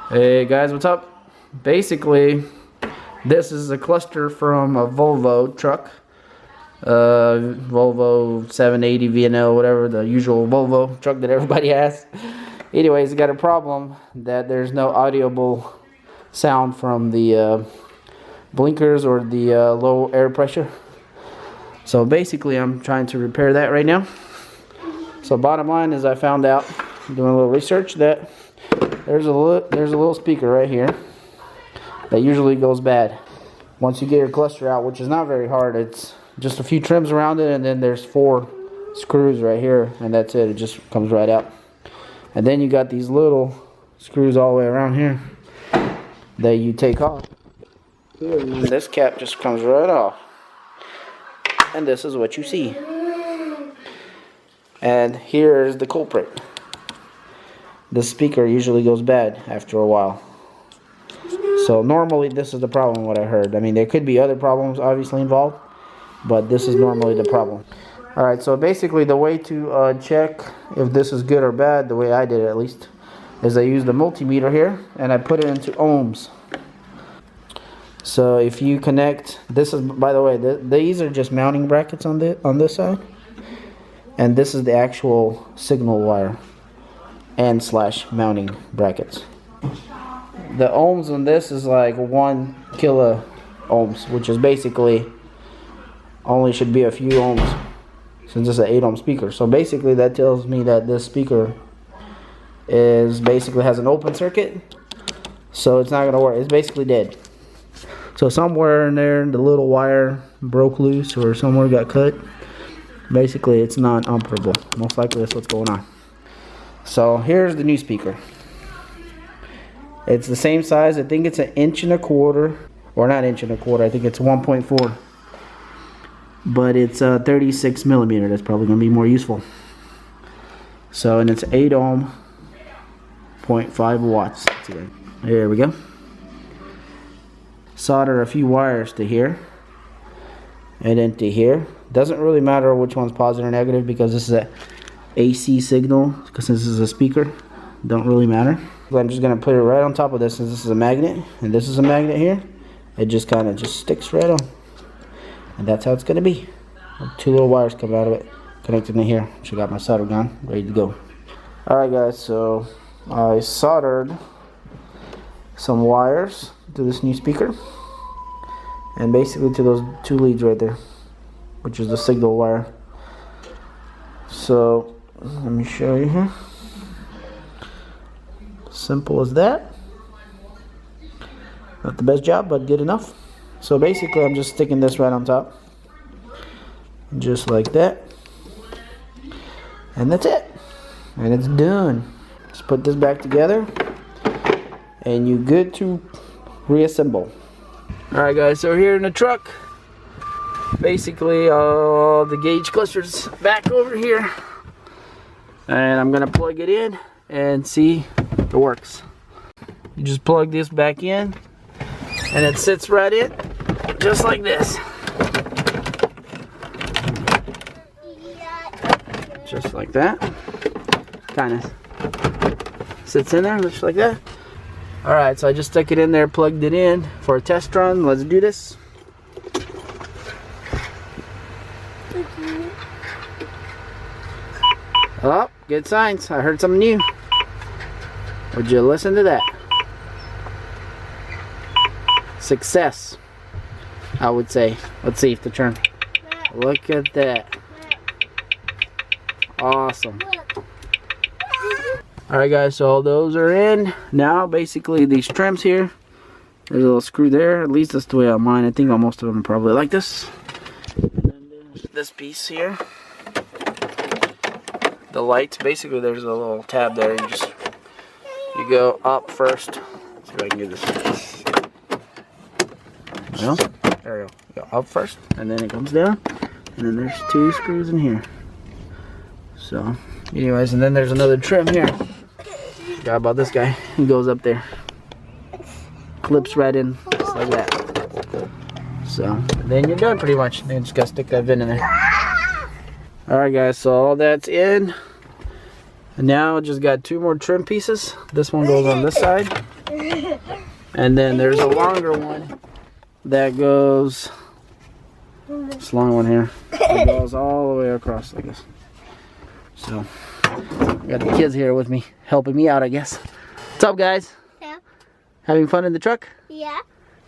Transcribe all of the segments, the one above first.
Hey guys, what's up? Basically, this is a cluster from a Volvo truck. Volvo 780 VNL, whatever, the usual Volvo truck that everybody has. Anyways, it got a problem that there's no audible sound from the blinkers or the low air pressure. So basically, I'm trying to repair that right now. So bottom line is I found out, doing a little research, that there's a little speaker right here that usually goes bad once you get your cluster out, which is not very hard. It's just a few trims around it, and then there's 4 screws right here, and that's it. It just comes right out. And then you got these little screws all the way around here that you take off. And this cap just comes right off, and this is what you see. And here's the culprit. The speaker usually goes bad after a while. So normally this is the problem, what I heard. I mean, there could be other problems obviously involved, but this is normally the problem. Alright, so basically the way to check if this is good or bad, the way I did it at least, is I used the multimeter here and I put it into ohms. So if you connect, this is, by the way, these are just mounting brackets on this side, and this is the actual signal wire and / mounting brackets. The ohms on this is like 1 kilo ohms, which is basically only should be a few ohms since it's an 8 ohm speaker. So basically that tells me that this speaker is basically has an open circuit, so it's not gonna work. It's basically dead. So somewhere in there the little wire broke loose or somewhere got cut. Basically it's not operable. Most likely that's what's going on. So here's the new speaker. It's the same size. I think it's 1.25 inches, or not 1.25 inches. I think it's 1.4. But it's 36 millimeter. That's probably going to be more useful. So, and it's 8 ohm, 0.5 watts. There we go. Solder a few wires to here and then to here. Doesn't really matter which one's positive or negative because this is a AC signal, because this is a speaker. Don't really matter. I'm just gonna put it right on top of this, since this is a magnet and this is a magnet here. It just kind of just sticks right on, and that's how it's gonna be. 2 little wires come out of it, connected in here. I got my solder gun ready to go. Alright guys, so I soldered some wires to this new speaker, and basically to those 2 leads right there, which is the signal wire. So let me show you here. Simple as that. Not the best job, but good enough. So basically I'm just sticking this right on top, just like that, and that's it, and it's done. Just put this back together and you're good to reassemble. Alright guys, so here in the truck, basically all the gauge clusters back over here, and I'm gonna plug it in and see if it works. You just plug this back in and it sits right in just like this, just like that. Kind of sits in there just like that. Alright, so I just stuck it in there, plugged it in for a test run. Let's do this. Oh, good signs. I heard something new. Would you listen to that? Success, I would say. Let's see if the turn. Look at that. Awesome. Alright guys, so all those are in. Now basically these trims here, there's a little screw there. At least that's the way on mine. I think most of them are probably like this. And then there's this piece here. The lights, basically there's a little tab there. You go up first. Let's see if I can get this. Well, there we go. Go up first, and then it comes down, and then there's 2 screws in here. So, anyways, and then there's another trim here. Forgot about this guy. He goes up there, clips right in, just like that. So, then you're done pretty much. Then you just gotta stick that VIN in there. Alright guys, so all that's in. And now just got 2 more trim pieces. This one goes on this side. And then there's a longer one that goes, this long one here, it goes all the way across, I guess. So, I got the kids here with me, helping me out, I guess. What's up, guys? Yeah. Having fun in the truck? Yeah.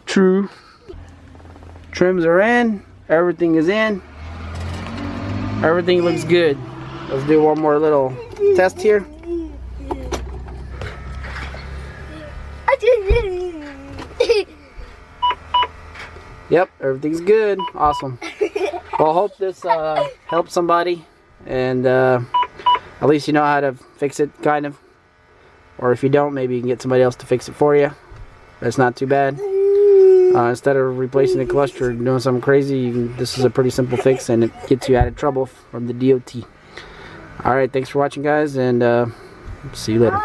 True. Trims are in, everything is in. Everything looks good. Let's do one more little test here. Yep, everything's good. Awesome. Well, I hope this helps somebody, and at least you know how to fix it, kind of. Or if you don't, maybe you can get somebody else to fix it for you. That's not too bad. Instead of replacing the clutch or doing something crazy, this is a pretty simple fix, and it gets you out of trouble from the DOT. Alright, thanks for watching, guys, and see you later.